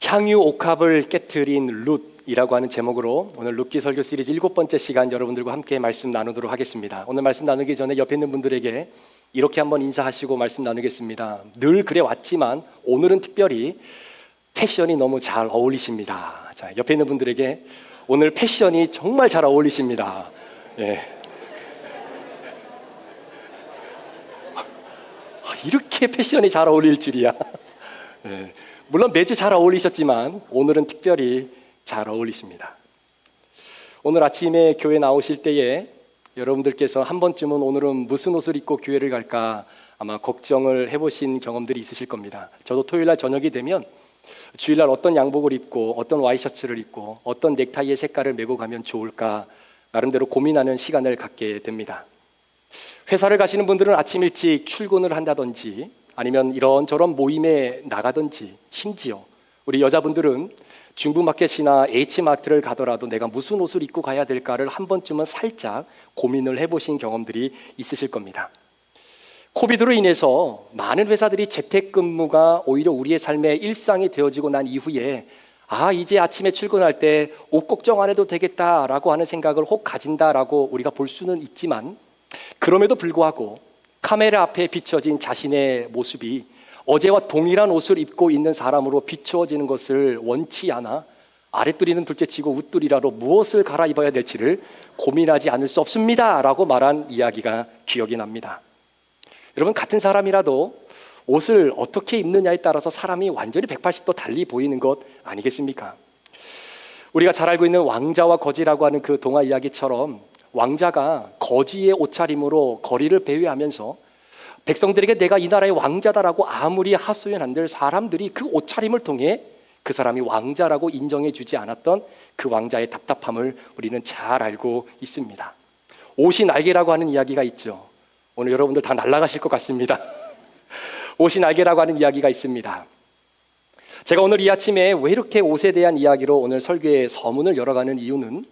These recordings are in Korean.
향유 옥합을 깨트린 룻이라고 하는 제목으로 오늘 룻기 설교 시리즈 7번째 시간 여러분들과 함께 말씀 나누도록 하겠습니다. 오늘 말씀 나누기 전에 옆에 있는 분들에게 이렇게 한번 인사하시고 말씀 나누겠습니다. 늘 그래 왔지만 오늘은 특별히 패션이 너무 잘 어울리십니다. 자, 옆에 있는 분들에게 오늘 패션이 정말 잘 어울리십니다. 예. 이렇게 패션이 잘 어울릴 줄이야. 예. 물론 매주 잘 어울리셨지만 오늘은 특별히 잘 어울리십니다. 오늘 아침에 교회 나오실 때에 여러분들께서 한 번쯤은 오늘은 무슨 옷을 입고 교회를 갈까 아마 걱정을 해보신 경험들이 있으실 겁니다. 저도 토요일날 저녁이 되면 주일날 어떤 양복을 입고 어떤 와이셔츠를 입고 어떤 넥타이의 색깔을 메고 가면 좋을까 나름대로 고민하는 시간을 갖게 됩니다. 회사를 가시는 분들은 아침 일찍 출근을 한다든지 아니면 이런저런 모임에 나가든지 심지어 우리 여자분들은 중부마켓이나 H마트를 가더라도 내가 무슨 옷을 입고 가야 될까를 한 번쯤은 살짝 고민을 해보신 경험들이 있으실 겁니다. 코비드로 인해서 많은 회사들이 재택근무가 오히려 우리의 삶의 일상이 되어지고 난 이후에 이제 아침에 출근할 때 옷 걱정 안 해도 되겠다라고 하는 생각을 혹 가진다라고 우리가 볼 수는 있지만 그럼에도 불구하고 카메라 앞에 비춰진 자신의 모습이 어제와 동일한 옷을 입고 있는 사람으로 비추어지는 것을 원치 않아 아랫두리는 둘째치고 윗두리라로 무엇을 갈아입어야 될지를 고민하지 않을 수 없습니다 라고 말한 이야기가 기억이 납니다. 여러분, 같은 사람이라도 옷을 어떻게 입느냐에 따라서 사람이 완전히 180도 달리 보이는 것 아니겠습니까? 우리가 잘 알고 있는 왕자와 거지라고 하는 그 동화 이야기처럼 왕자가 거지의 옷차림으로 거리를 배회하면서 백성들에게 내가 이 나라의 왕자다라고 아무리 하소연한들 사람들이 그 옷차림을 통해 그 사람이 왕자라고 인정해 주지 않았던 그 왕자의 답답함을 우리는 잘 알고 있습니다. 옷이 날개라고 하는 이야기가 있죠. 오늘 여러분들 다 날아가실 것 같습니다. 옷이 날개라고 하는 이야기가 있습니다. 제가 오늘 이 아침에 왜 이렇게 옷에 대한 이야기로 오늘 설교의 서문을 열어가는 이유는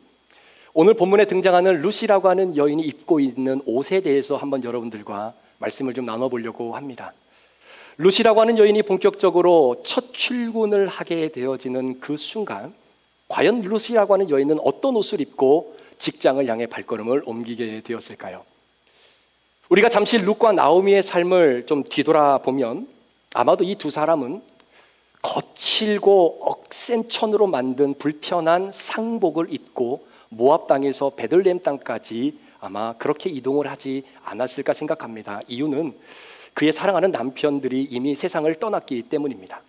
오늘 본문에 등장하는 룻이라고 하는 여인이 입고 있는 옷에 대해서 한번 여러분들과 말씀을 좀 나눠보려고 합니다. 룻이라고 하는 여인이 본격적으로 첫 출근을 하게 되어지는 그 순간 과연 룻이라고 하는 여인은 어떤 옷을 입고 직장을 향해 발걸음을 옮기게 되었을까요? 우리가 잠시 룻과 나오미의 삶을 좀 뒤돌아보면 아마도 이 두 사람은 거칠고 억센 천으로 만든 불편한 상복을 입고 모압 땅에서 베들레헴 땅까지 아마 그렇게 이동을 하지 않았을까 생각합니다. 이유는 그의 사랑하는 남편들이 이미 세상을 떠났기 때문입니다.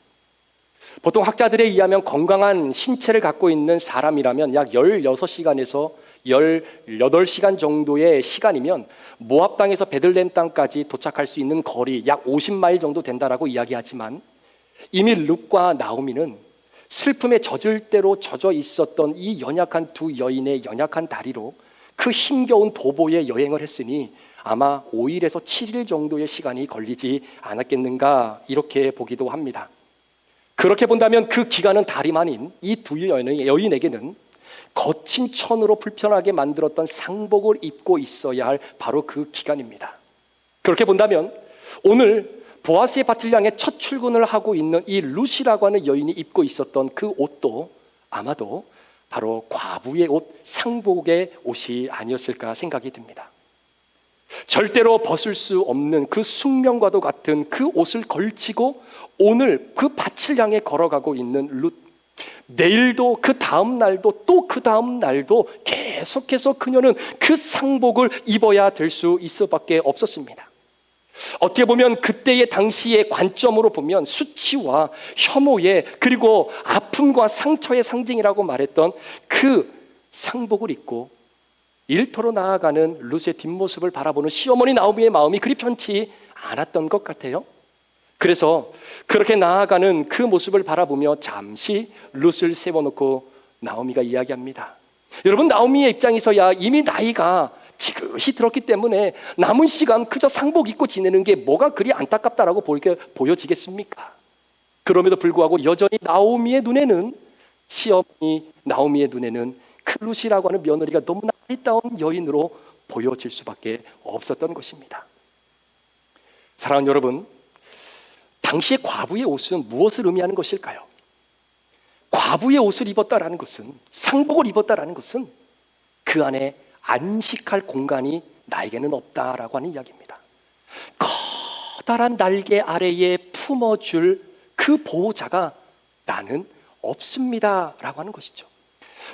보통 학자들에 의하면 건강한 신체를 갖고 있는 사람이라면 약 16시간에서 18시간 정도의 시간이면 모압 땅에서 베들레헴 땅까지 도착할 수 있는 거리 약 50마일 정도 된다라고 이야기하지만 이미 룻과 나오미는 슬픔에 젖을 대로 젖어 있었던 이 연약한 두 여인의 연약한 다리로 그 힘겨운 도보의 여행을 했으니 아마 5일에서 7일 정도의 시간이 걸리지 않았겠는가 이렇게 보기도 합니다. 그렇게 본다면 그 기간은 다름 아닌 이 두 여인에게는 거친 천으로 불편하게 만들었던 상복을 입고 있어야 할 바로 그 기간입니다. 그렇게 본다면 오늘 보아스의 밭을 향해 첫 출근을 하고 있는 이 룻이라고 하는 여인이 입고 있었던 그 옷도 아마도 바로 과부의 옷, 상복의 옷이 아니었을까 생각이 듭니다. 절대로 벗을 수 없는 그 숙명과도 같은 그 옷을 걸치고 오늘 그 밭을 향해 걸어가고 있는 룻. 내일도 그 다음 날도 또 그 다음 날도 계속해서 그녀는 그 상복을 입어야 될 수 있을 밖에 없었습니다. 어떻게 보면 그때의 당시의 관점으로 보면 수치와 혐오의 그리고 아픔과 상처의 상징이라고 말했던 그 상복을 입고 일터로 나아가는 룻의 뒷모습을 바라보는 시어머니 나오미의 마음이 그리 편치 않았던 것 같아요. 그래서 그렇게 나아가는 그 모습을 바라보며 잠시 룻을 세워놓고 나오미가 이야기합니다. 여러분, 나오미의 입장에서야 이미 나이가 지긋이 들었기 때문에 남은 시간 그저 상복 입고 지내는 게 뭐가 그리 안타깝다라고 보여지겠습니까? 그럼에도 불구하고 여전히 나오미의 눈에는 시어머니 나오미의 눈에는 그 룻이라고 하는 며느리가 너무나 아리따운 여인으로 보여질 수밖에 없었던 것입니다. 사랑하는 여러분, 당시의 과부의 옷은 무엇을 의미하는 것일까요? 과부의 옷을 입었다라는 것은, 상복을 입었다라는 것은 그 안에 안식할 공간이 나에게는 없다라고 하는 이야기입니다. 커다란 날개 아래에 품어줄 그 보호자가 나는 없습니다 라고 하는 것이죠.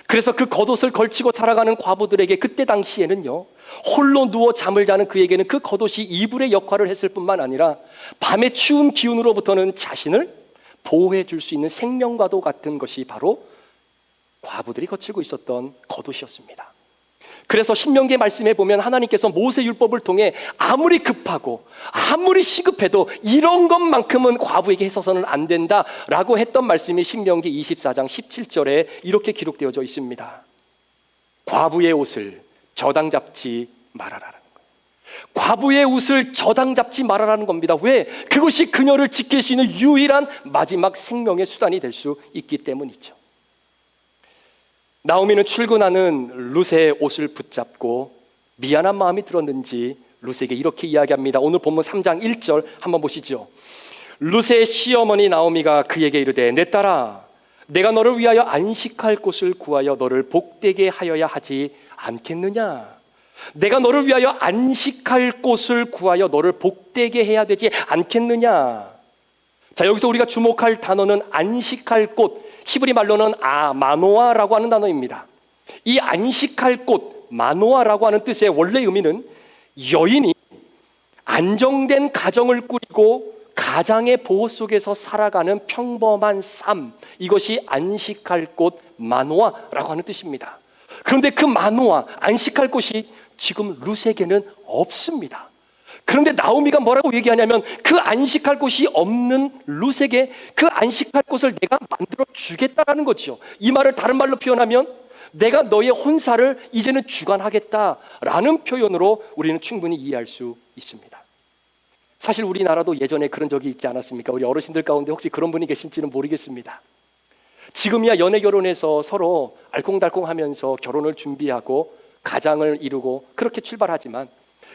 그래서 그 겉옷을 걸치고 살아가는 과부들에게 그때 당시에는요, 홀로 누워 잠을 자는 그에게는 그 겉옷이 이불의 역할을 했을 뿐만 아니라 밤의 추운 기운으로부터는 자신을 보호해 줄 수 있는 생명과도 같은 것이 바로 과부들이 거치고 있었던 겉옷이었습니다. 그래서 신명기의 말씀에 보면 하나님께서 모세율법을 통해 아무리 급하고 아무리 시급해도 이런 것만큼은 과부에게 해서는 안 된다라고 했던 말씀이 신명기 24장 17절에 이렇게 기록되어져 있습니다. 과부의 옷을 저당 잡지 말아라라는 거예요. 과부의 옷을 저당 잡지 말아라는 겁니다. 왜? 그것이 그녀를 지킬 수 있는 유일한 마지막 생명의 수단이 될 수 있기 때문이죠. 나오미는 출근하는 룻의 옷을 붙잡고 미안한 마음이 들었는지 룻에게 이렇게 이야기합니다. 오늘 본문 3장 1절 한번 보시죠. 룻의 시어머니 나오미가 그에게 이르되 내 딸아, 내가 너를 위하여 안식할 곳을 구하여 너를 복되게 하여야 하지 않겠느냐? 내가 너를 위하여 안식할 곳을 구하여 너를 복되게 해야 되지 않겠느냐? 자, 여기서 우리가 주목할 단어는 안식할 곳, 히브리 말로는 마노아라고 하는 단어입니다. 이 안식할 곳, 마노아라고 하는 뜻의 원래 의미는 여인이 안정된 가정을 꾸리고 가장의 보호 속에서 살아가는 평범한 삶, 이것이 안식할 곳 마노아라고 하는 뜻입니다. 그런데 그 마노아, 안식할 곳이 지금 룻에게는 없습니다. 그런데 나오미가 뭐라고 얘기하냐면 그 안식할 곳이 없는 룻에게 그 안식할 곳을 내가 만들어 주겠다라는 거죠. 이 말을 다른 말로 표현하면 내가 너의 혼사를 이제는 주관하겠다라는 표현으로 우리는 충분히 이해할 수 있습니다. 사실 우리나라도 예전에 그런 적이 있지 않았습니까? 우리 어르신들 가운데 혹시 그런 분이 계신지는 모르겠습니다. 지금이야 연애 결혼해서 서로 알콩달콩하면서 결혼을 준비하고 가장을 이루고 그렇게 출발하지만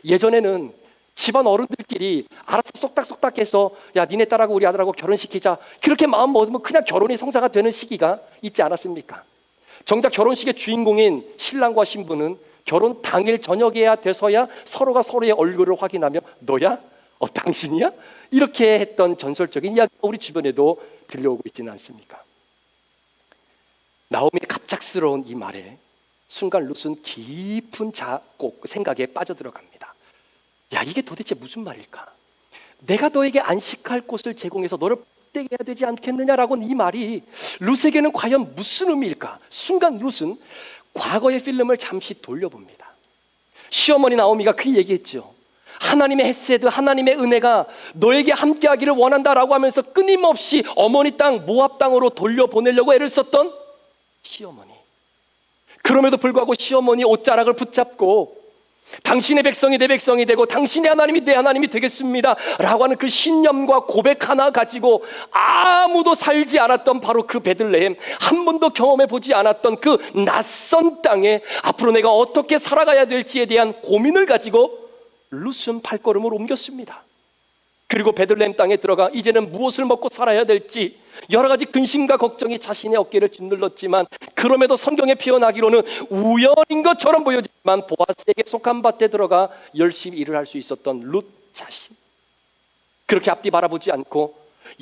예전에는 집안 어른들끼리 알아서 쏙닥쏙닥해서 야 니네 딸하고 우리 아들하고 결혼시키자, 그렇게 마음 먹으면 그냥 결혼이 성사가 되는 시기가 있지 않았습니까? 정작 결혼식의 주인공인 신랑과 신부는 결혼 당일 저녁에야 돼서야 서로가 서로의 얼굴을 확인하며 너야? 당신이야? 이렇게 했던 전설적인 이야기가 우리 주변에도 들려오고 있지는 않습니까? 나오미의 갑작스러운 이 말에 순간 룻은 깊은 생각에 빠져들어갑니다. 야, 이게 도대체 무슨 말일까? 내가 너에게 안식할 곳을 제공해서 너를 복되게 해야 되지 않겠느냐라고 이 말이 룻에게는 과연 무슨 의미일까? 순간 룻은 과거의 필름을 잠시 돌려봅니다. 시어머니 나오미가 그 얘기했죠. 하나님의 헤세드, 하나님의 은혜가 너에게 함께하기를 원한다라고 하면서 끊임없이 어머니 땅 모압 땅으로 돌려보내려고 애를 썼던 시어머니. 그럼에도 불구하고 시어머니 옷자락을 붙잡고 당신의 백성이 내 백성이 되고 당신의 하나님이 내 하나님이 되겠습니다 라고 하는 그 신념과 고백 하나 가지고 아무도 살지 않았던 바로 그 베들레헴, 한 번도 경험해 보지 않았던 그 낯선 땅에 앞으로 내가 어떻게 살아가야 될지에 대한 고민을 가지고 룻은 발걸음을 옮겼습니다. 그리고 베들레헴 땅에 들어가 이제는 무엇을 먹고 살아야 될지 여러 가지 근심과 걱정이 자신의 어깨를 짓눌렀지만, 그럼에도 성경에 표현하기로는 우연인 것처럼 보여지지만 보아스에게 속한 밭에 들어가 열심히 일을 할 수 있었던 룻 자신, 그렇게 앞뒤 바라보지 않고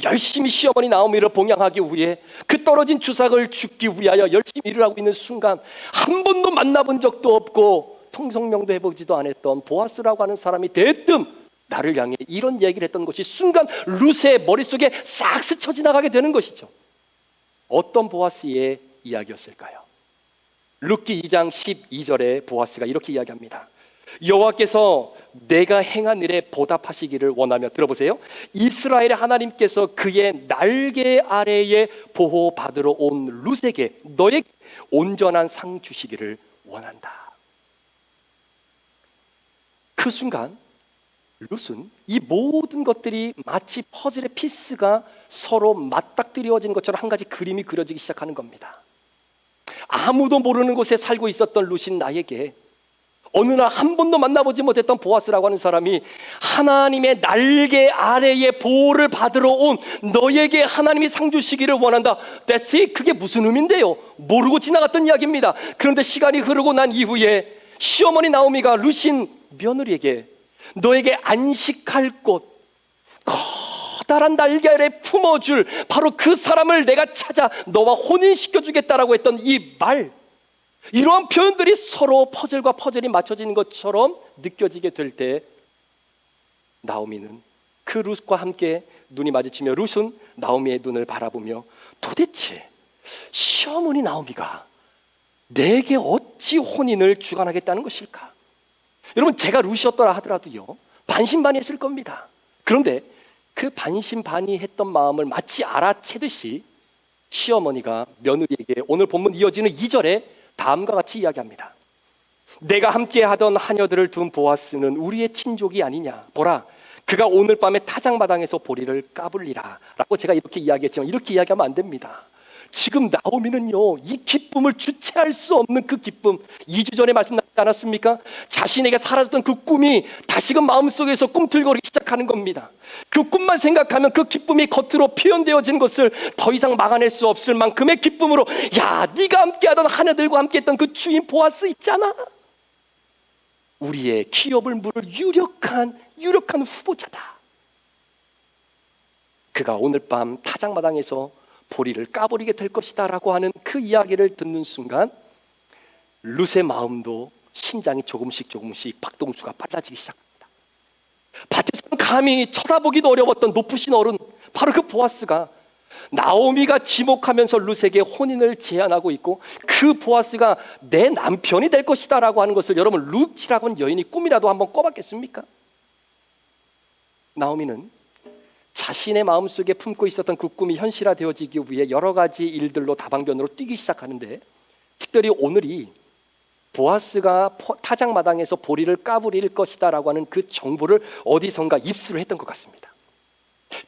열심히 시어머니 나오미를 봉양하기 위해 그 떨어진 주삭을 죽기 위하여 열심히 일을 하고 있는 순간 한 번도 만나본 적도 없고 통성명도 해보지도 않았던 보아스라고 하는 사람이 대뜸 나를 향해 이런 얘기를 했던 것이 순간 룻의 머릿속에 싹 스쳐 지나가게 되는 것이죠. 어떤 보아스의 이야기였을까요? 룻기 2장 12절에 보아스가 이렇게 이야기합니다. 여호와께서 내가 행한 일에 보답하시기를 원하며, 들어보세요, 이스라엘의 하나님께서 그의 날개 아래에 보호받으러 온 룻에게 너에게 온전한 상 주시기를 원한다. 그 순간 룻은 이 모든 것들이 마치 퍼즐의 피스가 서로 맞닥뜨려진 것처럼 한 가지 그림이 그려지기 시작하는 겁니다. 아무도 모르는 곳에 살고 있었던 룻인 나에게 어느 날 한 번도 만나보지 못했던 보아스라고 하는 사람이 하나님의 날개 아래에 보호를 받으러 온 너에게 하나님이 상 주시기를 원한다. That's it. 그게 무슨 의미인데요? 모르고 지나갔던 이야기입니다. 그런데 시간이 흐르고 난 이후에 시어머니 나오미가 루신 며느리에게 너에게 안식할 곳, 커다란 날개 아래 품어줄 바로 그 사람을 내가 찾아 너와 혼인시켜주겠다라고 했던 이 말, 이러한 표현들이 서로 퍼즐과 퍼즐이 맞춰지는 것처럼 느껴지게 될 때 나오미는 그 룻과 함께 눈이 마주치며 룻은 나오미의 눈을 바라보며 도대체 시어머니 나오미가 내게 어찌 혼인을 주관하겠다는 것일까? 여러분, 제가 룻이었더라 하더라도요 반신반의했을 겁니다. 그런데 그 반신반의했던 마음을 마치 알아채듯이 시어머니가 며느리에게 오늘 본문 이어지는 2절에 다음과 같이 이야기합니다. 내가 함께 하던 하녀들을 둔 보아스는 우리의 친족이 아니냐. 보라, 그가 오늘 밤에 타작마당에서 보리를 까불리라 라고 제가 이렇게 이야기했지만 이렇게 이야기하면 안 됩니다. 지금 나오미는요 이 기쁨을 주체할 수 없는 그 기쁨, 2주 전에 말씀드리지 않았습니까? 자신에게 사라졌던 그 꿈이 다시금 마음속에서 꿈틀거리기 시작하는 겁니다. 그 꿈만 생각하면 그 기쁨이 겉으로 표현되어지는 것을 더 이상 막아낼 수 없을 만큼의 기쁨으로, 야, 네가 함께하던 하녀들과 함께했던 그 주인 보아스 있잖아, 우리의 기업을 물을 유력한 후보자다. 그가 오늘 밤 타작마당에서 보리를 까버리게 될 것이다 라고 하는 그 이야기를 듣는 순간 룻의 마음도 심장이 조금씩 박동수가 빨라지기 시작합니다. 밭에서는 감히 쳐다보기도 어려웠던 높으신 어른, 바로 그 보아스가 나오미가 지목하면서 룻에게 혼인을 제안하고 있고 그 보아스가 내 남편이 될 것이다 라고 하는 것을 여러분, 룻이라고 하는 여인이 꿈이라도 한번 꿔봤겠습니까? 나오미는 자신의 마음속에 품고 있었던 그 꿈이 현실화되어지기 위해 여러 가지 일들로 다방면으로 뛰기 시작하는데, 특별히 오늘이 보아스가 타작마당에서 보리를 까부릴 것이다 라고 하는 그 정보를 어디선가 입수를 했던 것 같습니다.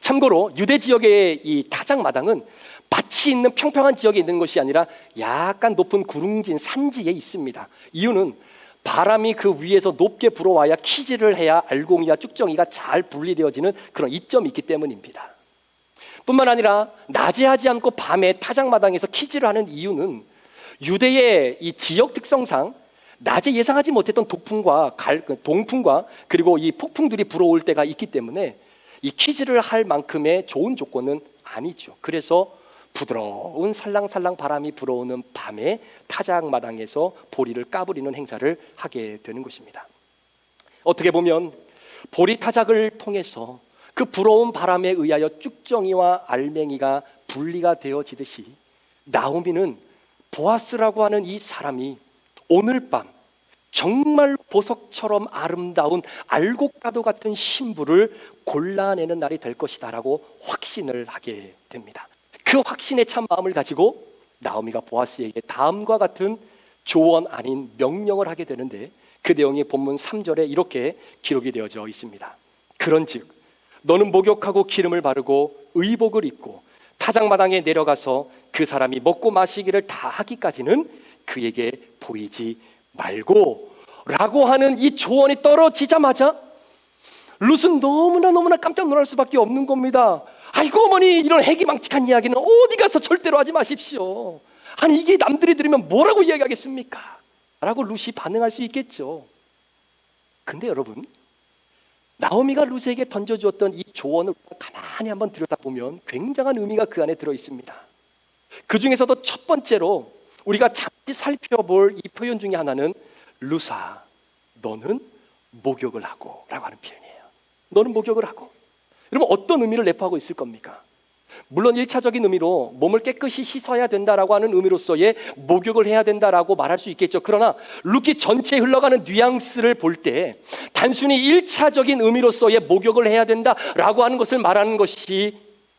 참고로 유대 지역의 이 타작마당은 밭이 있는 평평한 지역에 있는 것이 아니라 약간 높은 구릉진 산지에 있습니다. 이유는 바람이 그 위에서 높게 불어와야 키질을 해야 알곡이와 쭉정이가 잘 분리되어지는 그런 이점이 있기 때문입니다. 뿐만 아니라 낮에 하지 않고 밤에 타작마당에서 키질을 하는 이유는 유대의 이 지역 특성상 낮에 예상하지 못했던 동풍과 그리고 이 폭풍들이 불어올 때가 있기 때문에 이 키질을 할 만큼의 좋은 조건은 아니죠. 그래서 부드러운 살랑살랑 바람이 불어오는 밤에 타작마당에서 보리를 까부리는 행사를 하게 되는 것입니다. 어떻게 보면 보리 타작을 통해서 그 불어온 바람에 의하여 쭉정이와 알맹이가 분리가 되어지듯이 나오미는 보아스라고 하는 이 사람이 오늘 밤 정말 보석처럼 아름다운 알곡과도 같은 신부를 골라내는 날이 될 것이다 라고 확신을 하게 됩니다. 그 확신에 찬 마음을 가지고 나오미가 보아스에게 다음과 같은 조언 아닌 명령을 하게 되는데, 그 내용이 본문 3절에 이렇게 기록이 되어져 있습니다. 그런즉 너는 목욕하고 기름을 바르고 의복을 입고 타작마당에 내려가서 그 사람이 먹고 마시기를 다 하기까지는 그에게 보이지 말고 라고 하는 이 조언이 떨어지자마자 룻은 너무나 깜짝 놀랄 수밖에 없는 겁니다. 아이고 어머니, 이런 해기망측한 이야기는 어디 가서 절대로 하지 마십시오. 아니 이게 남들이 들으면 뭐라고 이야기하겠습니까? 라고 룻이 반응할 수 있겠죠. 근데 여러분, 나오미가 룻에게 던져주었던 이 조언을 가만히 한번 들여다보면 굉장한 의미가 그 안에 들어있습니다. 그 중에서도 첫 번째로 우리가 잠시 살펴볼 이 표현 중에 하나는 룻아, 너는 목욕을 하고 라고 하는 표현이에요. 너는 목욕을 하고. 여러분, 어떤 의미를 내포하고 있을 겁니까? 물론 1차적인 의미로 몸을 깨끗이 씻어야 된다라고 하는 의미로서의 목욕을 해야 된다라고 말할 수 있겠죠. 그러나 룻기 전체에 흘러가는 뉘앙스를 볼 때 단순히 1차적인 의미로서의 목욕을 해야 된다라고 하는 것을 말하는 것이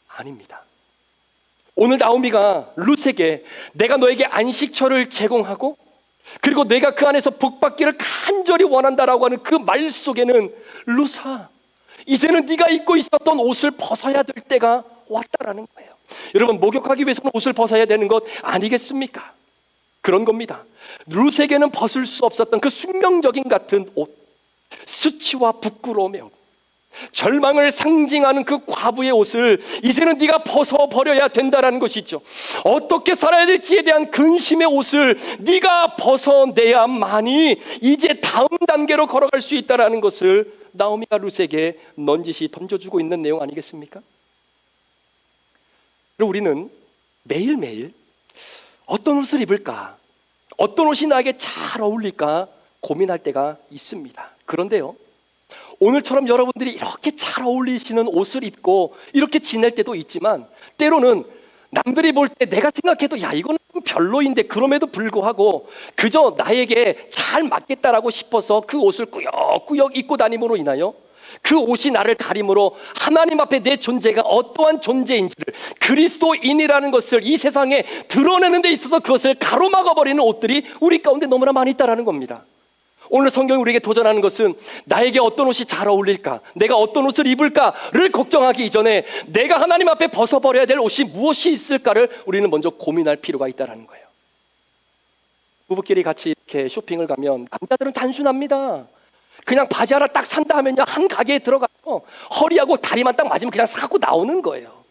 아닙니다. 오늘 나오미가 룻에게 내가 너에게 안식처를 제공하고 그리고 내가 그 안에서 복받기를 간절히 원한다라고 하는 그 말 속에는 룻아, 이제는 네가 입고 있었던 옷을 벗어야 될 때가 왔다라는 거예요. 여러분, 목욕하기 위해서는 옷을 벗어야 되는 것 아니겠습니까? 그런 겁니다. 룻에게는 벗을 수 없었던 그 숙명적인 같은 옷, 수치와 부끄러움의 옷, 절망을 상징하는 그 과부의 옷을 이제는 네가 벗어버려야 된다라는 것이죠. 어떻게 살아야 될지에 대한 근심의 옷을 네가 벗어내야만이 이제 다음 단계로 걸어갈 수 있다라는 것을 나오미가 룻에게 넌지시 던져주고 있는 내용 아니겠습니까? 그리고 우리는 매일매일 어떤 옷을 입을까, 어떤 옷이 나에게 잘 어울릴까 고민할 때가 있습니다. 그런데요, 오늘처럼 여러분들이 이렇게 잘 어울리시는 옷을 입고 이렇게 지낼 때도 있지만, 때로는 남들이 볼 때 내가 생각해도 야, 이거는 좀 별로인데 그럼에도 불구하고 그저 나에게 잘 맞겠다라고 싶어서 그 옷을 꾸역꾸역 입고 다님으로 인하여 그 옷이 나를 가림으로 하나님 앞에 내 존재가 어떠한 존재인지를, 그리스도인이라는 것을 이 세상에 드러내는 데 있어서 그것을 가로막아버리는 옷들이 우리 가운데 너무나 많이 있다는 겁니다. 오늘 성경이 우리에게 도전하는 것은 나에게 어떤 옷이 잘 어울릴까, 내가 어떤 옷을 입을까를 걱정하기 이전에 내가 하나님 앞에 벗어버려야 될 옷이 무엇이 있을까를 우리는 먼저 고민할 필요가 있다는 거예요. 부부끼리 같이 이렇게 쇼핑을 가면 남자들은 단순합니다. 그냥 바지 하나 딱 산다 하면요, 한 가게에 들어가서 허리하고 다리만 딱 맞으면 그냥 사고 나오는 거예요.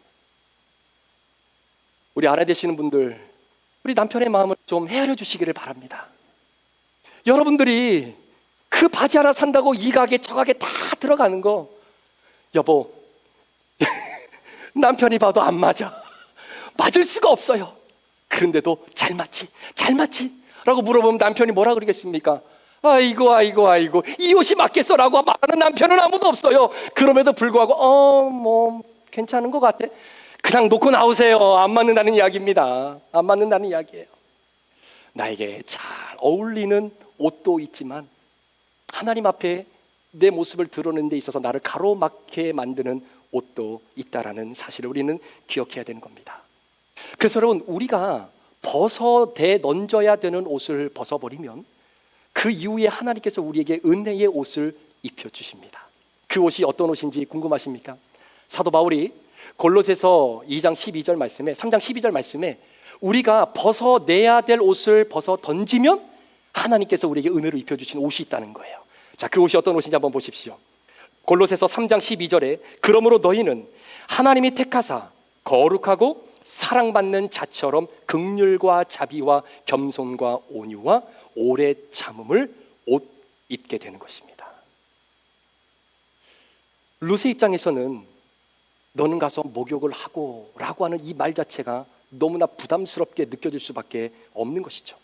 우리 아내 되시는 분들, 우리 남편의 마음을 좀 헤아려 주시기를 바랍니다. 여러분들이 그 바지 하나 산다고 이 가게 저 가게 다 들어가는 거, 여보 남편이 봐도 안 맞아, 맞을 수가 없어요. 그런데도 잘 맞지 라고 물어보면 남편이 뭐라 그러겠습니까? 아이고 이 옷이 맞겠어 라고 말하는 남편은 아무도 없어요. 그럼에도 불구하고 뭐 괜찮은 것 같아, 그냥 놓고 나오세요. 안 맞는다는 이야기입니다. 안 맞는다는 이야기예요. 나에게 잘 어울리는 옷도 있지만 하나님 앞에 내 모습을 드러내는 데 있어서 나를 가로막게 만드는 옷도 있다라는 사실을 우리는 기억해야 되는 겁니다. 그래서 여러분, 우리가 던져야 되는 옷을 벗어버리면 그 이후에 하나님께서 우리에게 은혜의 옷을 입혀주십니다. 그 옷이 어떤 옷인지 궁금하십니까? 사도 바울이 골로새서 2장 12절 말씀에, 3장 12절 말씀에 우리가 벗어내야 될 옷을 벗어 던지면 하나님께서 우리에게 은혜로 입혀주신 옷이 있다는 거예요. 자, 그 옷이 어떤 옷인지 한번 보십시오. 골로새서 3장 12절에 그러므로 너희는 하나님이 택하사 거룩하고 사랑받는 자처럼 긍휼과 자비와 겸손과 온유와 오래 참음을 옷 입게 되는 것입니다. 룻의 입장에서는 너는 가서 목욕을 하고 라고 하는 이 말 자체가 너무나 부담스럽게 느껴질 수밖에 없는 것이죠.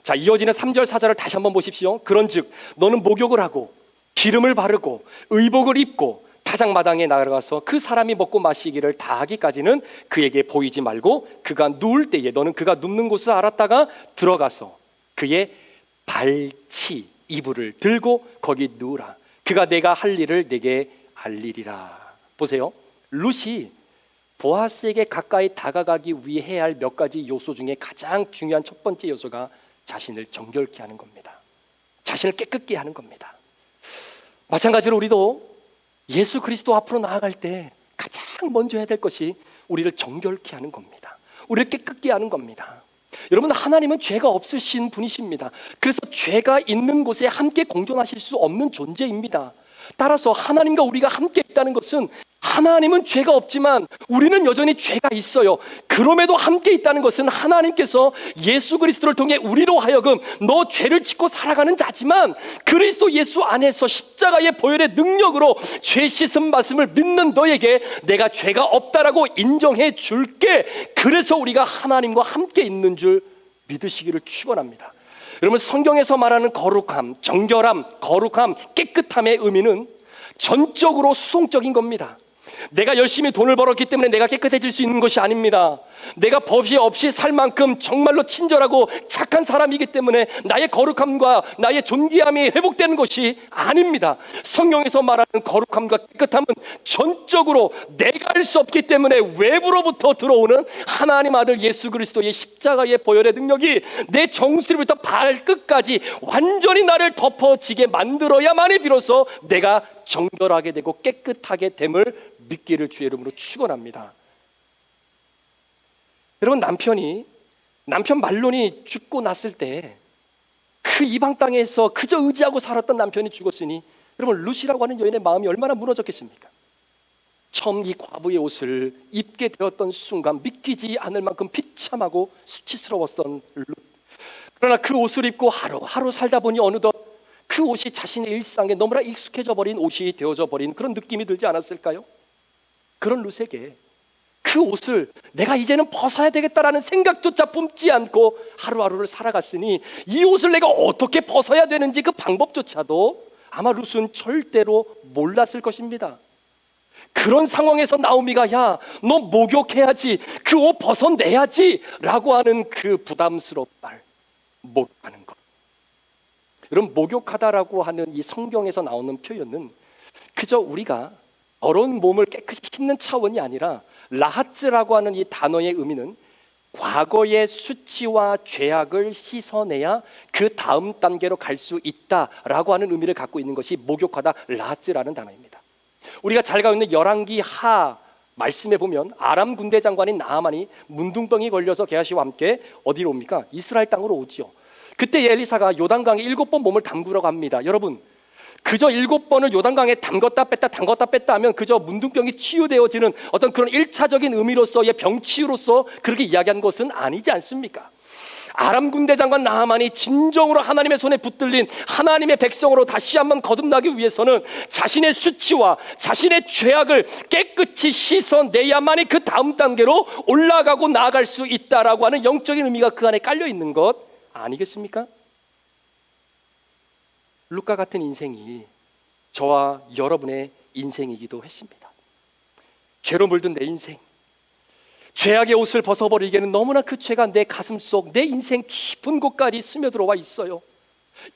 자, 이어지는 3절 4절을 다시 한번 보십시오. 그런즉 너는 목욕을 하고 기름을 바르고 의복을 입고 타작마당에 나가서 그 사람이 먹고 마시기를 다 하기까지는 그에게 보이지 말고 그가 누울 때에 너는 그가 눕는 곳을 알았다가 들어가서 그의 발치 이불을 들고 거기 누우라. 그가 내가 할 일을 내게 알리리라. 보세요, 룻이 보아스에게 가까이 다가가기 위해 해야 할 몇 가지 요소 중에 가장 중요한 첫 번째 요소가 자신을 정결케 하는 겁니다. 자신을 깨끗게 하는 겁니다. 마찬가지로 우리도 예수 그리스도 앞으로 나아갈 때 가장 먼저 해야 될 것이 우리를 정결케 하는 겁니다. 우리를 깨끗게 하는 겁니다. 여러분, 하나님은 죄가 없으신 분이십니다. 그래서 죄가 있는 곳에 함께 공존하실 수 없는 존재입니다. 따라서 하나님과 우리가 함께 있다는 것은 하나님은 죄가 없지만 우리는 여전히 죄가 있어요. 그럼에도 함께 있다는 것은 하나님께서 예수 그리스도를 통해 우리로 하여금 너 죄를 짓고 살아가는 자지만 그리스도 예수 안에서 십자가의 보혈의 능력으로 죄 씻음 말씀을 믿는 너에게 내가 죄가 없다라고 인정해 줄게. 그래서 우리가 하나님과 함께 있는 줄 믿으시기를 축원합니다. 여러분, 성경에서 말하는 거룩함, 정결함, 거룩함, 깨끗함의 의미는 전적으로 수동적인 겁니다. 내가 열심히 돈을 벌었기 때문에 내가 깨끗해질 수 있는 것이 아닙니다. 내가 법이 없이 살 만큼 정말로 친절하고 착한 사람이기 때문에 나의 거룩함과 나의 존귀함이 회복되는 것이 아닙니다. 성경에서 말하는 거룩함과 깨끗함은 전적으로 내가 할 수 없기 때문에 외부로부터 들어오는 하나님 아들 예수 그리스도의 십자가의 보혈의 능력이 내 정수리부터 발끝까지 완전히 나를 덮어지게 만들어야만이 비로소 내가 정결하게 되고 깨끗하게 됨을 믿기를 주의 이름으로 축원합니다. 여러분, 남편이 남편 말론이 죽고 났을 때 그 이방 땅에서 그저 의지하고 살았던 남편이 죽었으니 여러분 루시라고 하는 여인의 마음이 얼마나 무너졌겠습니까? 처음 이 과부의 옷을 입게 되었던 순간 믿기지 않을 만큼 비참하고 수치스러웠던 룻. 그러나 그 옷을 입고 하루하루 살다 보니 어느덧 그 옷이 자신의 일상에 너무나 익숙해져 버린 옷이 되어져 버린 그런 느낌이 들지 않았을까요? 그런 룻에게 그 옷을 내가 이제는 벗어야 되겠다라는 생각조차 품지 않고 하루하루를 살아갔으니 이 옷을 내가 어떻게 벗어야 되는지 그 방법조차도 아마 룻은 절대로 몰랐을 것입니다. 그런 상황에서 나오미가 야, 너 목욕해야지, 그 옷 벗어내야지 라고 하는 그 부담스러운 말, 목욕하는 것. 여러분, 목욕하다라고 하는 이 성경에서 나오는 표현은 그저 우리가 더러운 몸을 깨끗이 씻는 차원이 아니라 라하츠라고 하는 이 단어의 의미는 과거의 수치와 죄악을 씻어내야 그 다음 단계로 갈 수 있다라고 하는 의미를 갖고 있는 것이 목욕하다 라하츠라는 단어입니다. 우리가 잘 가고 있는 열왕기 하 말씀에 보면 아람 군대 장관인 나아만이 문둥병이 걸려서 게하시와 함께 어디로 옵니까? 이스라엘 땅으로 오지요. 그때 엘리사가 요단강에 7번 몸을 담그라고 합니다. 여러분, 그저 7번을 요단강에 담궜다 뺐다 하면 그저 문둥병이 치유되어지는 어떤 그런 1차적인 의미로서의 병치유로서 그렇게 이야기한 것은 아니지 않습니까? 아람 군대 장관 나하만이 진정으로 하나님의 손에 붙들린 하나님의 백성으로 다시 한번 거듭나기 위해서는 자신의 수치와 자신의 죄악을 깨끗이 씻어내야만이 그 다음 단계로 올라가고 나아갈 수 있다라고 하는 영적인 의미가 그 안에 깔려 있는 것 아니겠습니까? 룻과 같은 인생이 저와 여러분의 인생이기도 했습니다. 죄로 물든 내 인생, 죄악의 옷을 벗어버리기에는 너무나 그 죄가 내 가슴속, 내 인생 깊은 곳까지 스며들어와 있어요.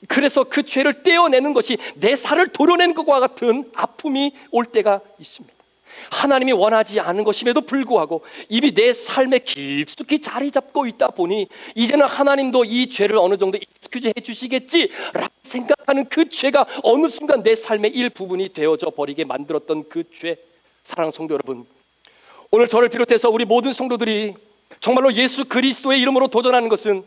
그래서 그 죄를 떼어내는 것이 내 살을 도려내는 것과 같은 아픔이 올 때가 있습니다. 하나님이 원하지 않은 것임에도 불구하고 이미 내 삶에 깊숙이 자리 잡고 있다 보니 이제는 하나님도 이 죄를 어느 정도 익스큐즈 해주시겠지라고 생각하는 그 죄가 어느 순간 내 삶의 일부분이 되어져 버리게 만들었던 그 죄. 사랑하는 성도 여러분, 오늘 저를 비롯해서 우리 모든 성도들이 정말로 예수 그리스도의 이름으로 도전하는 것은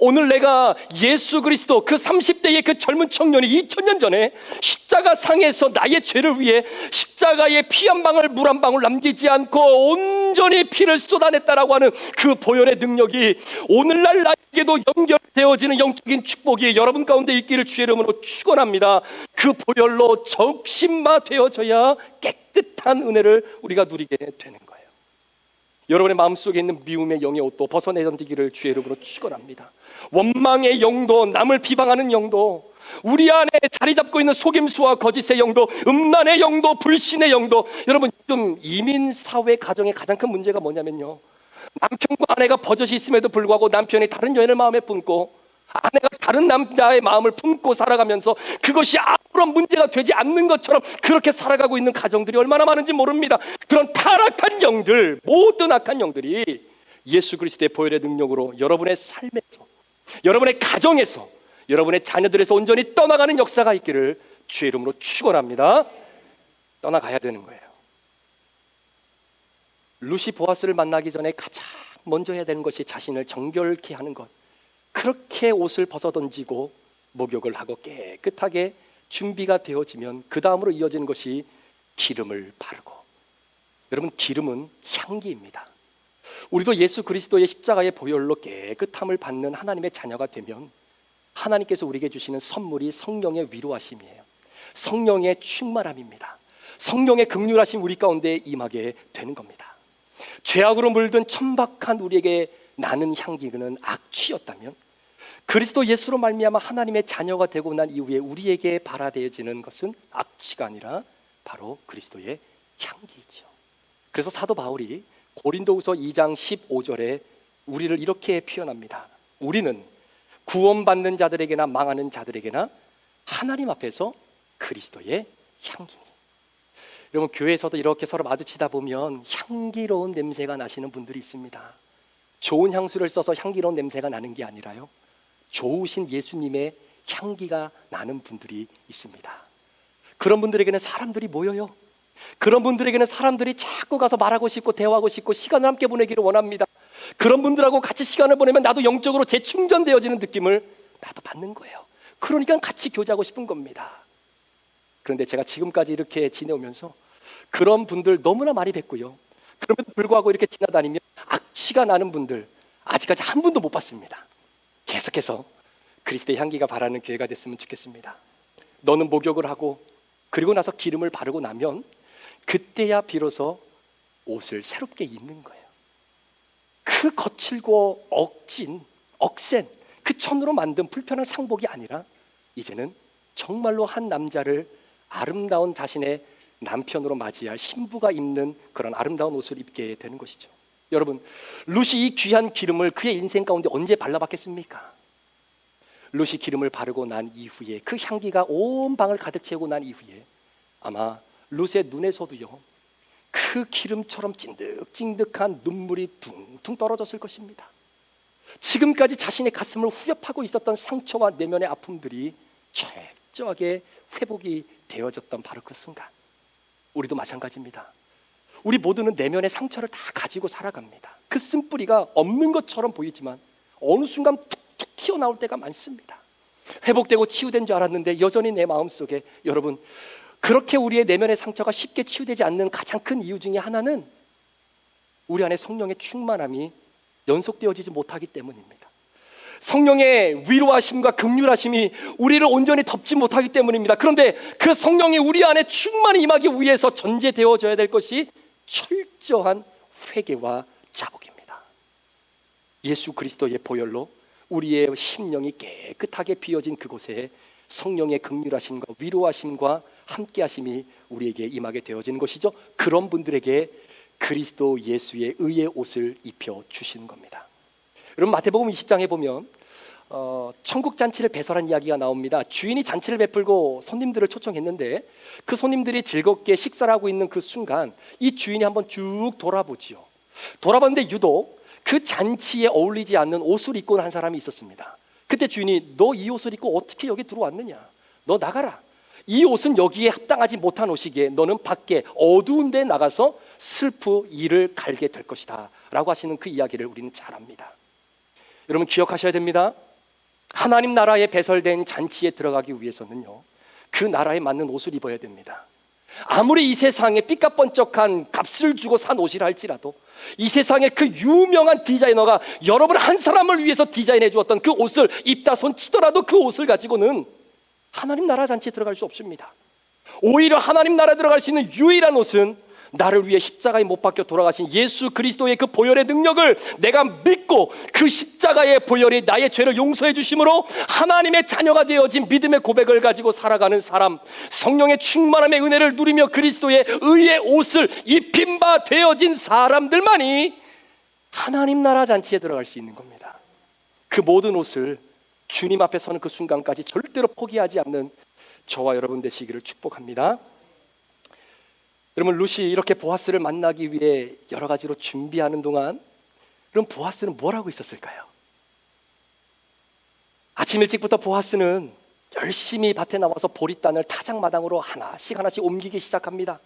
오늘 내가 예수 그리스도 그 30대의 그 젊은 청년이 2000년 전에 십자가 상에서 나의 죄를 위해 십자가에 피 한 방울 물 한 방울 남기지 않고 온전히 피를 쏟아냈다라고 하는 그 보혈의 능력이 오늘날 나에게도 연결되어지는 영적인 축복이 여러분 가운데 있기를 주의 이름으로 축원합니다. 그 보혈로 적신마되어져야 깨끗한 은혜를 우리가 누리게 되는 거예요. 여러분의 마음속에 있는 미움의 영의 옷도 벗어내던지기를 주의 이름으로 축원합니다. 원망의 영도, 남을 비방하는 영도, 우리 안에 자리 잡고 있는 속임수와 거짓의 영도, 음란의 영도, 불신의 영도. 여러분, 지금 이민사회 가정의 가장 큰 문제가 뭐냐면요, 남편과 아내가 버젓이 있음에도 불구하고 남편이 다른 여인을 마음에 품고 아내가 다른 남자의 마음을 품고 살아가면서 그것이 아무런 문제가 되지 않는 것처럼 그렇게 살아가고 있는 가정들이 얼마나 많은지 모릅니다. 그런 타락한 영들, 모든 악한 영들이 예수 그리스도의 보혈의 능력으로 여러분의 삶에서, 여러분의 가정에서, 여러분의 자녀들에서 온전히 떠나가는 역사가 있기를 주의 이름으로 축원합니다. 떠나가야 되는 거예요. 룻이 보아스를 만나기 전에 가장 먼저 해야 되는 것이 자신을 정결케 하는 것. 그렇게 옷을 벗어던지고 목욕을 하고 깨끗하게 준비가 되어지면 그 다음으로 이어지는 것이 기름을 바르고. 여러분, 기름은 향기입니다. 우리도 예수 그리스도의 십자가의 보혈로 깨끗함을 받는 하나님의 자녀가 되면 하나님께서 우리에게 주시는 선물이 성령의 위로하심이에요. 성령의 충만함입니다. 성령의 긍휼하심 우리 가운데 임하게 되는 겁니다. 죄악으로 물든 천박한 우리에게 나는 향기는 악취였다면 그리스도 예수로 말미암아 하나님의 자녀가 되고 난 이후에 우리에게 발하되어지는 것은 악취가 아니라 바로 그리스도의 향기이죠. 그래서 사도 바울이 고린도후서 2장 15절에 우리를 이렇게 표현합니다. 우리는 구원받는 자들에게나 망하는 자들에게나 하나님 앞에서 그리스도의 향기니. 여러분, 교회에서도 이렇게 서로 마주치다 보면 향기로운 냄새가 나시는 분들이 있습니다. 좋은 향수를 써서 향기로운 냄새가 나는 게 아니라요, 좋으신 예수님의 향기가 나는 분들이 있습니다. 그런 분들에게는 사람들이 모여요. 그런 분들에게는 사람들이 자꾸 가서 말하고 싶고 대화하고 싶고 시간을 함께 보내기를 원합니다. 그런 분들하고 같이 시간을 보내면 나도 영적으로 재충전되어지는 느낌을 나도 받는 거예요. 그러니까 같이 교제하고 싶은 겁니다. 그런데 제가 지금까지 이렇게 지내오면서 그런 분들 너무나 많이 뵀고요. 그럼에도 불구하고 이렇게 지나다니면 악취가 나는 분들 아직까지 한 분도 못 봤습니다. 계속해서 그리스도의 향기가 바라는 교회가 됐으면 좋겠습니다. 너는 목욕을 하고 그리고 나서 기름을 바르고 나면 그때야 비로소 옷을 새롭게 입는 거예요. 그 거칠고 억센 그 천으로 만든 불편한 상복이 아니라 이제는 정말로 한 남자를 아름다운 자신의 남편으로 맞이할 신부가 입는 그런 아름다운 옷을 입게 되는 것이죠. 여러분, 룻이 이 귀한 기름을 그의 인생 가운데 언제 발라봤겠습니까? 룻이 기름을 바르고 난 이후에 그 향기가 온 방을 가득 채우고 난 이후에 아마 룻의 눈에서도요 그 기름처럼 찐득찐득한 눈물이 둥둥 떨어졌을 것입니다. 지금까지 자신의 가슴을 후벼파고 있었던 상처와 내면의 아픔들이 철저하게 회복이 되어졌던 바로 그 순간, 우리도 마찬가지입니다. 우리 모두는 내면의 상처를 다 가지고 살아갑니다. 그 쓴뿌리가 없는 것처럼 보이지만 어느 순간 툭툭 튀어나올 때가 많습니다. 회복되고 치유된 줄 알았는데 여전히 내 마음속에, 여러분, 그렇게 우리의 내면의 상처가 쉽게 치유되지 않는 가장 큰 이유 중에 하나는 우리 안에 성령의 충만함이 연속되어지지 못하기 때문입니다. 성령의 위로하심과 긍휼하심이 우리를 온전히 덮지 못하기 때문입니다. 그런데 그 성령이 우리 안에 충만히 임하기 위해서 전제되어져야 될 것이 철저한 회개와 자복입니다. 예수 그리스도의 보혈로 우리의 심령이 깨끗하게 비어진 그곳에 성령의 긍휼하심과 위로하심과 함께하심이 우리에게 임하게 되어지는 것이죠. 그런 분들에게 그리스도 예수의 의의 옷을 입혀 주시는 겁니다. 여러분, 마태복음 20장에 보면 천국 잔치를 배설한 이야기가 나옵니다. 주인이 잔치를 베풀고 손님들을 초청했는데 그 손님들이 즐겁게 식사를 하고 있는 그 순간 이 주인이 한번 쭉 돌아보지요. 돌아봤는데 유독 그 잔치에 어울리지 않는 옷을 입고 한 사람이 있었습니다. 그때 주인이 너 이 옷을 입고 어떻게 여기 들어왔느냐? 너 나가라. 이 옷은 여기에 합당하지 못한 옷이기에 너는 밖에 어두운 데 나가서 슬프 이를 갈게 될 것이다 라고 하시는 그 이야기를 우리는 잘 압니다. 여러분, 기억하셔야 됩니다. 하나님 나라에 배설된 잔치에 들어가기 위해서는요 그 나라에 맞는 옷을 입어야 됩니다. 아무리 이 세상에 삐까뻔쩍한 값을 주고 산 옷이라 할지라도 이 세상에 그 유명한 디자이너가 여러분 한 사람을 위해서 디자인해 주었던 그 옷을 입다 손 치더라도 그 옷을 가지고는 하나님 나라 잔치에 들어갈 수 없습니다. 오히려 하나님 나라에 들어갈 수 있는 유일한 옷은 나를 위해 십자가에 못 박혀 돌아가신 예수 그리스도의 그 보혈의 능력을 내가 믿고 그 십자가의 보혈이 나의 죄를 용서해 주심으로 하나님의 자녀가 되어진 믿음의 고백을 가지고 살아가는 사람, 성령의 충만함의 은혜를 누리며 그리스도의 의의 옷을 입힌 바 되어진 사람들만이 하나님 나라 잔치에 들어갈 수 있는 겁니다. 그 모든 옷을 주님 앞에 서는 그 순간까지 절대로 포기하지 않는 저와 여러분 되시기를 축복합니다. 여러분, 룻이 이렇게 보아스를 만나기 위해 여러 가지로 준비하는 동안 그럼 보아스는 뭘 하고 있었을까요? 아침 일찍부터 보아스는 열심히 밭에 나와서 보리단을 타작마당으로 하나씩 옮기기 시작합니다.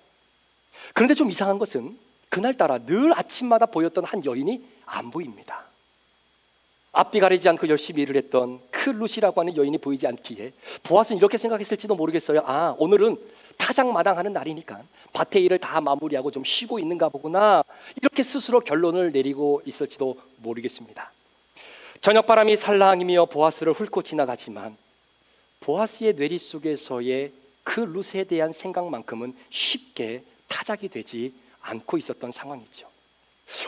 그런데 좀 이상한 것은 그날따라 늘 아침마다 보였던 한 여인이 안 보입니다. 앞뒤 가리지 않고 열심히 일을 했던 그 룻이라고 하는 여인이 보이지 않기에 보아스는 이렇게 생각했을지도 모르겠어요. 아, 오늘은 타작마당하는 날이니까 밭의 일을 다 마무리하고 좀 쉬고 있는가 보구나, 이렇게 스스로 결론을 내리고 있을지도 모르겠습니다. 저녁바람이 살랑이며 보아스를 훑고 지나가지만 보아스의 뇌리 속에서의 그 룻에 대한 생각만큼은 쉽게 타작이 되지 않고 있었던 상황이죠.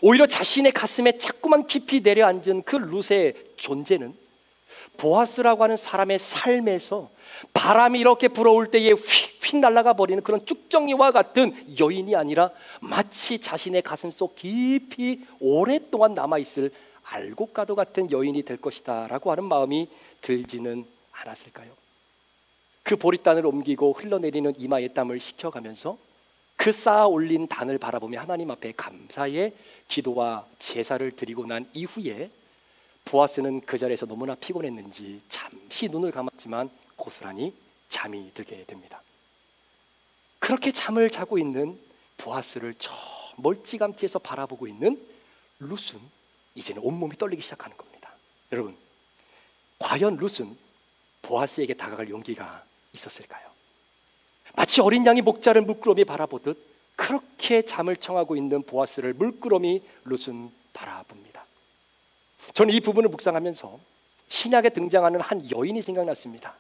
오히려 자신의 가슴에 자꾸만 깊이 내려앉은 그 룻의 존재는 보아스라고 하는 사람의 삶에서 바람이 이렇게 불어올 때에 휙휙 날아가 버리는 그런 쭉정이와 같은 여인이 아니라 마치 자신의 가슴 속 깊이 오랫동안 남아있을 알곡가도 같은 여인이 될 것이다 라고 하는 마음이 들지는 않았을까요? 그 보리단을 옮기고 흘러내리는 이마의 땀을 식혀가면서 그 쌓아 올린 단을 바라보며 하나님 앞에 감사의 기도와 제사를 드리고 난 이후에 보아스는 그 자리에서 너무나 피곤했는지 잠시 눈을 감았지만 고스란히 잠이 들게 됩니다. 그렇게 잠을 자고 있는 보아스를 저 멀찌감치해서 바라보고 있는 룻은 이제는 온몸이 떨리기 시작하는 겁니다. 여러분, 과연 룻은 보아스에게 다가갈 용기가 있었을까요? 마치 어린 양이 목자를 물끄러미 바라보듯 그렇게 잠을 청하고 있는 보아스를 물끄러미 룻은 바라봅니다. 저는 이 부분을 묵상하면서 신약에 등장하는 한 여인이 생각났습니다.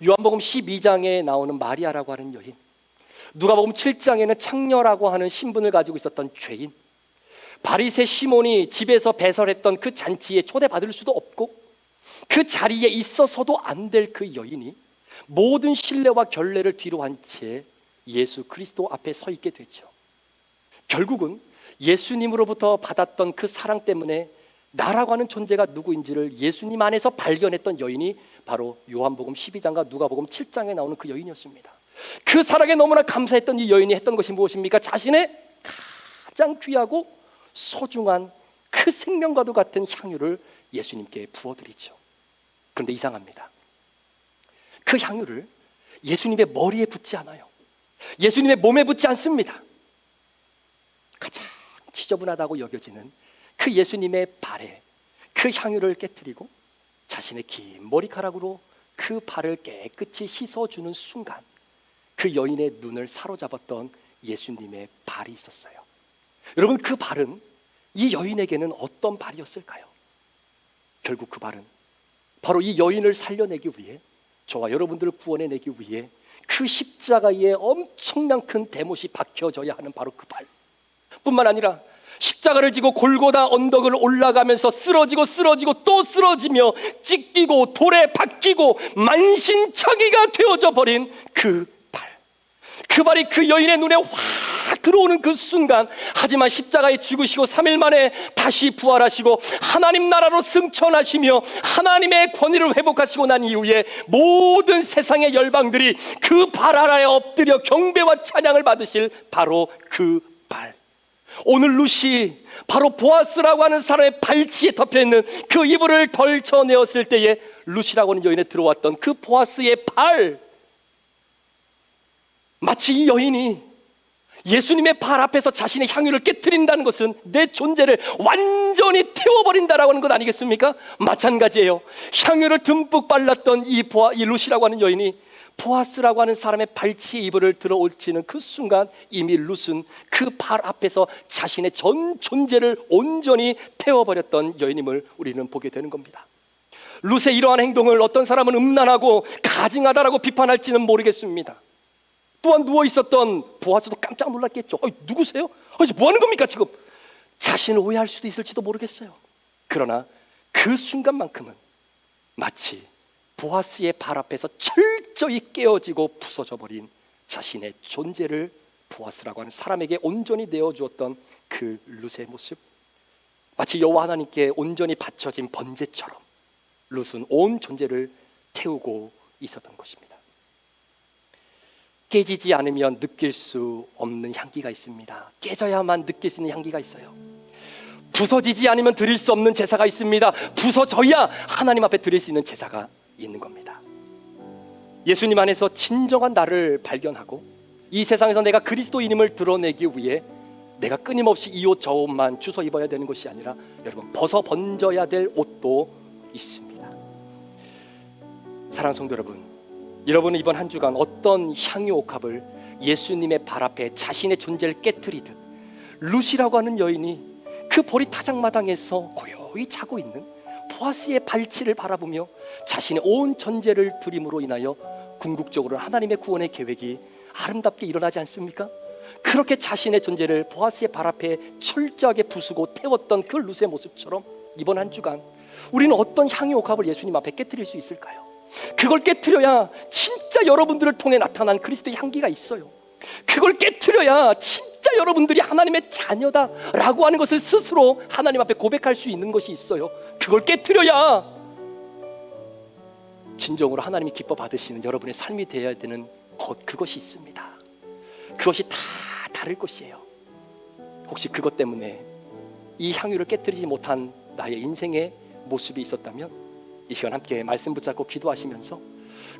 요한복음 12장에 나오는 마리아라고 하는 여인, 누가복음 7장에는 창녀라고 하는 신분을 가지고 있었던 죄인, 바리새 시몬이 집에서 배설했던 그 잔치에 초대받을 수도 없고 그 자리에 있어서도 안 될 그 여인이 모든 신뢰와 결례를 뒤로 한 채 예수 그리스도 앞에 서 있게 되죠. 결국은 예수님으로부터 받았던 그 사랑 때문에 나라고 하는 존재가 누구인지를 예수님 안에서 발견했던 여인이 바로 요한복음 12장과 누가복음 7장에 나오는 그 여인이었습니다. 그 사랑에 너무나 감사했던 이 여인이 했던 것이 무엇입니까? 자신의 가장 귀하고 소중한 그 생명과도 같은 향유를 예수님께 부어드리죠. 그런데 이상합니다. 그 향유를 예수님의 머리에 붓지 않아요. 예수님의 몸에 붓지 않습니다. 가장 지저분하다고 여겨지는 그 예수님의 발에 그 향유를 깨뜨리고 자신의 긴 머리카락으로 그 발을 깨끗이 씻어주는 순간 그 여인의 눈을 사로잡았던 예수님의 발이 있었어요. 여러분, 그 발은 이 여인에게는 어떤 발이었을까요? 결국 그 발은 바로 이 여인을 살려내기 위해, 저와 여러분들을 구원해내기 위해 그 십자가에 엄청난 큰 대못이 박혀져야 하는 바로 그 발 뿐만 아니라 십자가를 지고 골고다 언덕을 올라가면서 쓰러지고 또 쓰러지며 찢기고 돌에 박히고 만신창이가 되어져 버린 그 발이 그 여인의 눈에 확 들어오는 그 순간, 하지만 십자가에 죽으시고 3일 만에 다시 부활하시고 하나님 나라로 승천하시며 하나님의 권위를 회복하시고 난 이후에 모든 세상의 열방들이 그 발 아래에 엎드려 경배와 찬양을 받으실 바로 그 발. 오늘 룻이 바로 보아스라고 하는 사람의 발치에 덮여있는 그 이불을 덜쳐내었을 때에 룻이라고 하는 여인에 들어왔던 그 보아스의 발, 마치 이 여인이 예수님의 발 앞에서 자신의 향유를 깨뜨린다는 것은 내 존재를 완전히 태워버린다라고 하는 것 아니겠습니까? 마찬가지예요. 향유를 듬뿍 발랐던 이 룻이라고 하는 여인이 보아스라고 하는 사람의 발치의 이불을 들어 올치는 그 순간 이미 룻은 그 발 앞에서 자신의 전 존재를 온전히 태워버렸던 여인임을 우리는 보게 되는 겁니다. 룻의 이러한 행동을 어떤 사람은 음란하고 가증하다라고 비판할지는 모르겠습니다. 또한 누워있었던 보아스도 깜짝 놀랐겠죠. 누구세요? 뭐 하는 겁니까 지금? 자신을 오해할 수도 있을지도 모르겠어요. 그러나 그 순간만큼은 마치 보아스의 발 앞에서 철저히 깨어지고 부서져 버린 자신의 존재를 보아스라고 하는 사람에게 온전히 내어주었던 그 룻의 모습, 마치 여호와 하나님께 온전히 바쳐진 번제처럼 룻은 온 존재를 태우고 있었던 것입니다. 깨지지 않으면 느낄 수 없는 향기가 있습니다. 깨져야만 느낄 수 있는 향기가 있어요. 부서지지 않으면 드릴 수 없는 제사가 있습니다. 부서져야 하나님 앞에 드릴 수 있는 제사가 있는 겁니다. 예수님 안에서 진정한 나를 발견하고 이 세상에서 내가 그리스도인임을 드러내기 위해 내가 끊임없이 이 옷 저 옷만 주워 입어야 되는 것이 아니라 여러분, 벗어 번져야 될 옷도 있습니다. 사랑하는 성도 여러분, 여러분은 이번 한 주간 어떤 향유 옥합을 예수님의 발 앞에 자신의 존재를 깨트리듯 룻이라고 하는 여인이 그 보리 타작마당에서 고요히 자고 있는 보아스의 발치를 바라보며 자신의 온 존재를 드림으로 인하여 궁극적으로 하나님의 구원의 계획이 아름답게 일어나지 않습니까? 그렇게 자신의 존재를 보아스의 발 앞에 철저하게 부수고 태웠던 그 룻의 모습처럼 이번 한 주간 우리는 어떤 향유 옥합을 예수님 앞에 깨트릴 수 있을까요? 그걸 깨트려야 진짜 여러분들을 통해 나타난 그리스도의 향기가 있어요. 그걸 깨트려야 진짜 여러분들이 하나님의 자녀다라고 하는 것을 스스로 하나님 앞에 고백할 수 있는 것이 있어요. 그걸 깨트려야 진정으로 하나님이 기뻐 받으시는 여러분의 삶이 되어야 되는 것, 그것이 있습니다. 그것이 다 다를 것이에요. 혹시 그것 때문에 이 향유를 깨트리지 못한 나의 인생의 모습이 있었다면 이 시간 함께 말씀 붙잡고 기도하시면서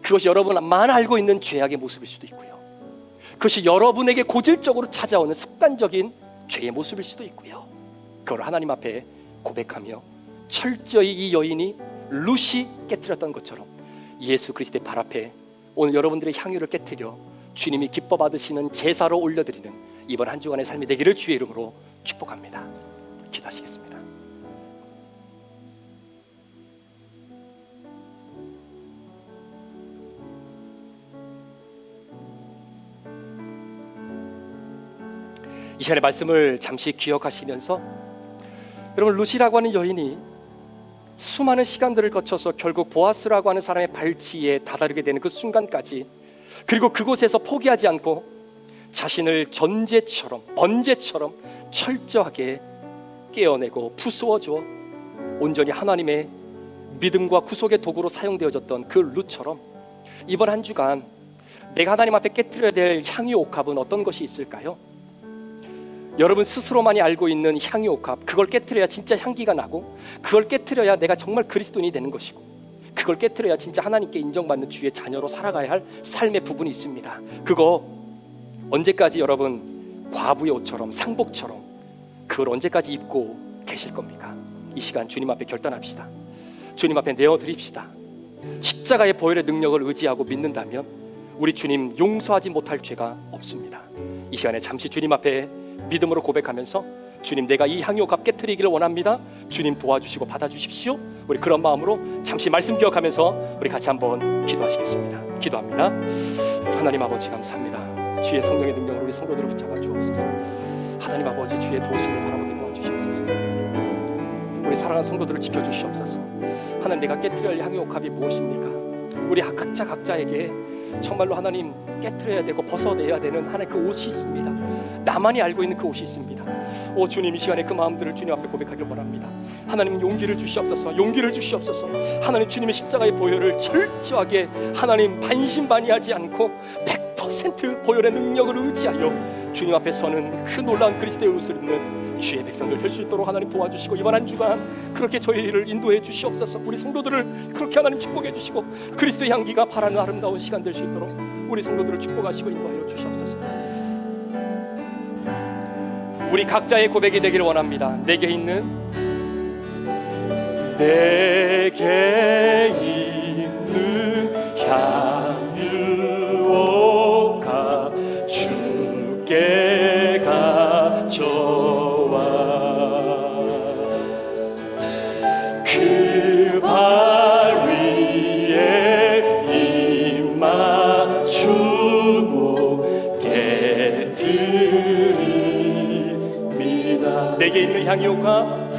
그것이 여러분만 알고 있는 죄악의 모습일 수도 있고요, 그것이 여러분에게 고질적으로 찾아오는 습관적인 죄의 모습일 수도 있고요, 그걸 하나님 앞에 고백하며 철저히 이 여인이 룻이 깨트렸던 것처럼 예수 그리스도의 발 앞에 오늘 여러분들의 향유를 깨트려 주님이 기뻐 받으시는 제사로 올려드리는 이번 한 주간의 삶이 되기를 주의 이름으로 축복합니다. 기도하시겠습니다. 이 시간의 말씀을 잠시 기억하시면서 여러분, 룻이라고 하는 여인이 수많은 시간들을 거쳐서 결국 보아스라고 하는 사람의 발치에 다다르게 되는 그 순간까지, 그리고 그곳에서 포기하지 않고 자신을 전제처럼 번제처럼 철저하게 깨어내고 부수어줘 온전히 하나님의 믿음과 구속의 도구로 사용되어졌던 그 룻처럼 이번 한 주간 내가 하나님 앞에 깨트려야 될 향유 옥합은 어떤 것이 있을까요? 여러분 스스로만이 알고 있는 향유 옥합, 그걸 깨트려야 진짜 향기가 나고, 그걸 깨트려야 내가 정말 그리스도인이 되는 것이고, 그걸 깨트려야 진짜 하나님께 인정받는 주의 자녀로 살아가야 할 삶의 부분이 있습니다. 그거 언제까지 여러분 과부의 옷처럼 상복처럼 그걸 언제까지 입고 계실 겁니까? 이 시간 주님 앞에 결단합시다. 주님 앞에 내어드립시다. 십자가의 보혈의 능력을 의지하고 믿는다면 우리 주님 용서하지 못할 죄가 없습니다. 이 시간에 잠시 주님 앞에 믿음으로 고백하면서 주님, 내가 이 향유옥합 깨트리기를 원합니다. 주님 도와주시고 받아주십시오. 우리 그런 마음으로 잠시 말씀 기억하면서 우리 같이 한번 기도하시겠습니다. 기도합니다. 하나님 아버지 감사합니다. 주의 성령의 능력으로 우리 성도들을 붙잡아 주옵소서. 하나님 아버지 주의 도우심을 바라보게 도와주시옵소서. 우리 사랑하는 성도들을 지켜주시옵소서. 하나님, 내가 깨트려야 할 향유옥합이 무엇입니까? 우리 각자에게 정말로 하나님 깨트려야 되고 벗어내야 되는 하나님 그 옷이 있습니다. 나만이 알고 있는 그 옷이 있습니다. 오 주님, 이 시간에 그 마음들을 주님 앞에 고백하길 원합니다. 하나님 용기를 주시옵소서. 용기를 주시옵소서. 하나님 주님의 십자가의 보혈을 철저하게 하나님 반신반의하지 않고 100% 보혈의 능력을 의지하여 주님 앞에 서는 그 놀라운 그리스도의 옷을 입는 주의 백성들 될 수 있도록 하나님 도와주시고, 이번 한 주간 그렇게 저희를 인도해 주시옵소서. 우리 성도들을 그렇게 하나님 축복해 주시고 그리스도의 향기가 바라는 아름다운 시간 될 수 있도록 우리 성도들을 축복하시고 인도하여 주시옵소서. 우리 각자의 고백이 되기를 원합니다. 내게 있는 향유옥합 주께 가져와 그 발 위에 입 맞추고 깨뜨립니다. 내게 있는 향유옥합,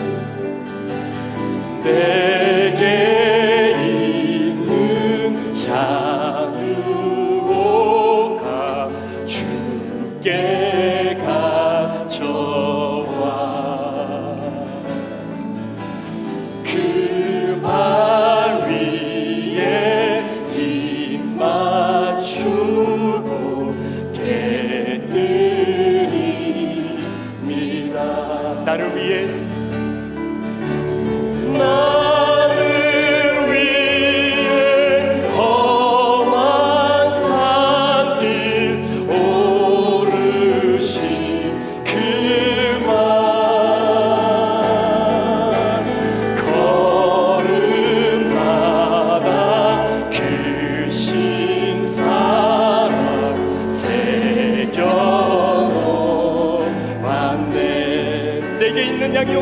내게 있는 향유옥합 주께 가져와 그 발 위에 입 맞추고 깨뜨립니다. 나를 위해 험한 산길 오르신 그만 걸음마다 크신 사랑 새겨놓았네. 내게 있는 향유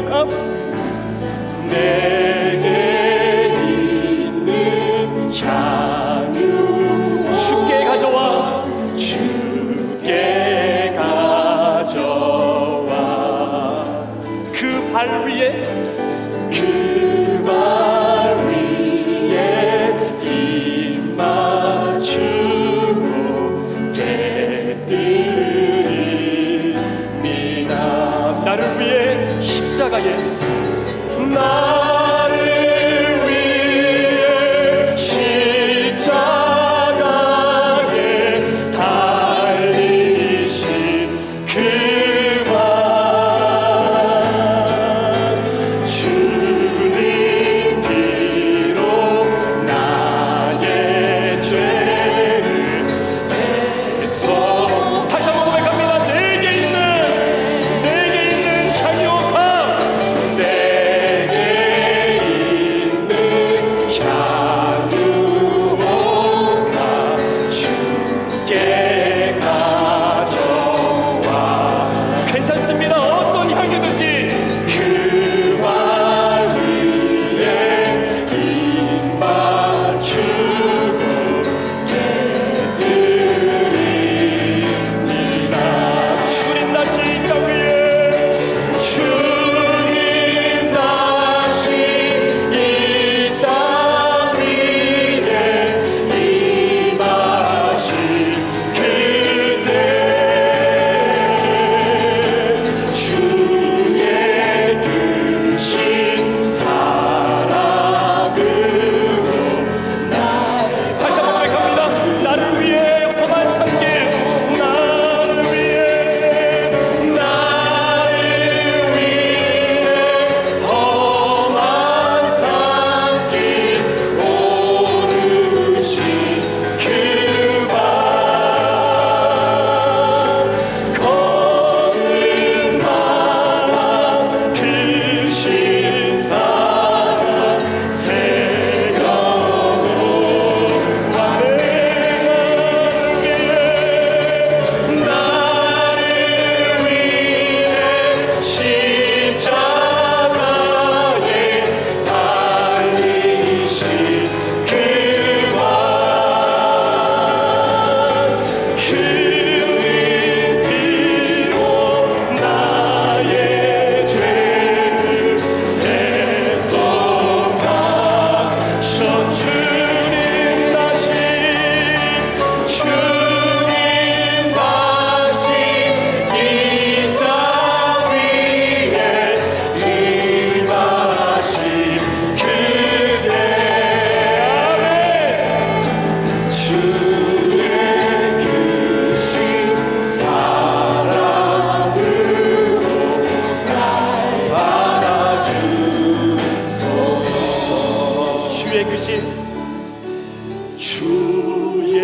주의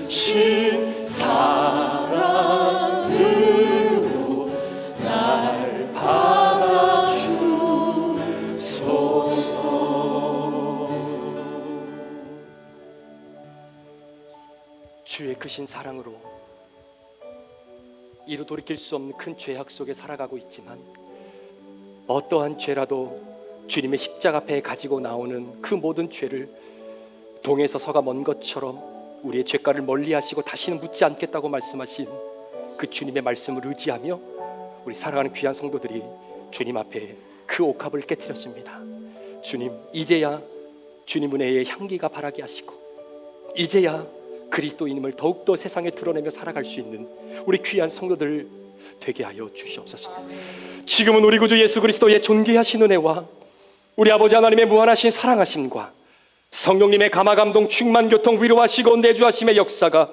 크신 사랑으로 날 받아주소서. 주의 크신 사랑으로 이루 돌이킬 수 없는 큰 죄악 속에 살아가고 있지만, 어떠한 죄라도 주님의 십자가 앞에 가지고 나오는 그 모든 죄를 동에서 서가 먼 것처럼 우리의 죄가를 멀리하시고 다시는 묻지 않겠다고 말씀하신 그 주님의 말씀을 의지하며 우리 사랑하는 귀한 성도들이 주님 앞에 그 옥합을 깨뜨렸습니다. 주님, 이제야 주님 은혜의 향기가 바라게 하시고, 이제야 그리스도인임을 더욱더 세상에 드러내며 살아갈 수 있는 우리 귀한 성도들 되게 하여 주시옵소서. 지금은 우리 구주 예수 그리스도의 존귀하신 은혜와 우리 아버지 하나님의 무한하신 사랑하심과 성령님의 감화감동 충만 교통 위로하시고 내주하심의 역사가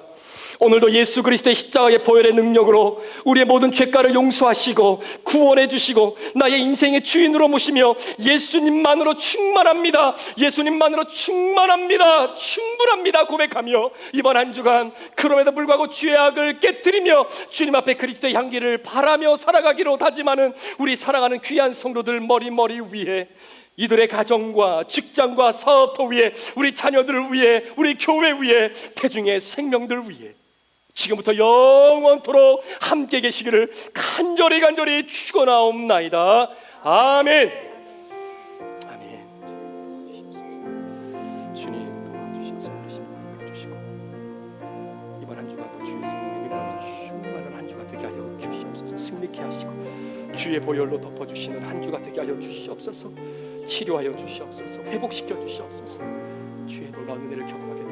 오늘도 예수 그리스도의 십자가의 보혈의 능력으로 우리의 모든 죄가를 용서하시고 구원해 주시고 나의 인생의 주인으로 모시며 예수님만으로 충만합니다, 예수님만으로 충만합니다, 충분합니다 고백하며 이번 한 주간 그럼에도 불구하고 죄악을 깨뜨리며 주님 앞에 그리스도의 향기를 바라며 살아가기로 다짐하는 우리 사랑하는 귀한 성도들 머리 위에, 이들의 가정과 직장과 사업터 위에, 우리 자녀들을 위해, 우리 교회 위에, 태중의 생명들 위해 지금부터 영원토록 함께 계시기를 간절히 축원하옵나이다. 아멘. 아멘. 주님 도와주셔서 우리 주시고 이번 한 주간도 주의 성령의 충만한 한 주가 되게 하여 주시옵소서. 승리케 하시고 주의 보혈로 덮어주시는 한 주가 되게 하여 주시옵소서. 치료하여 주시옵소서. 회복시켜 주시옵소서. 주의 놀라운 은혜를 경험하게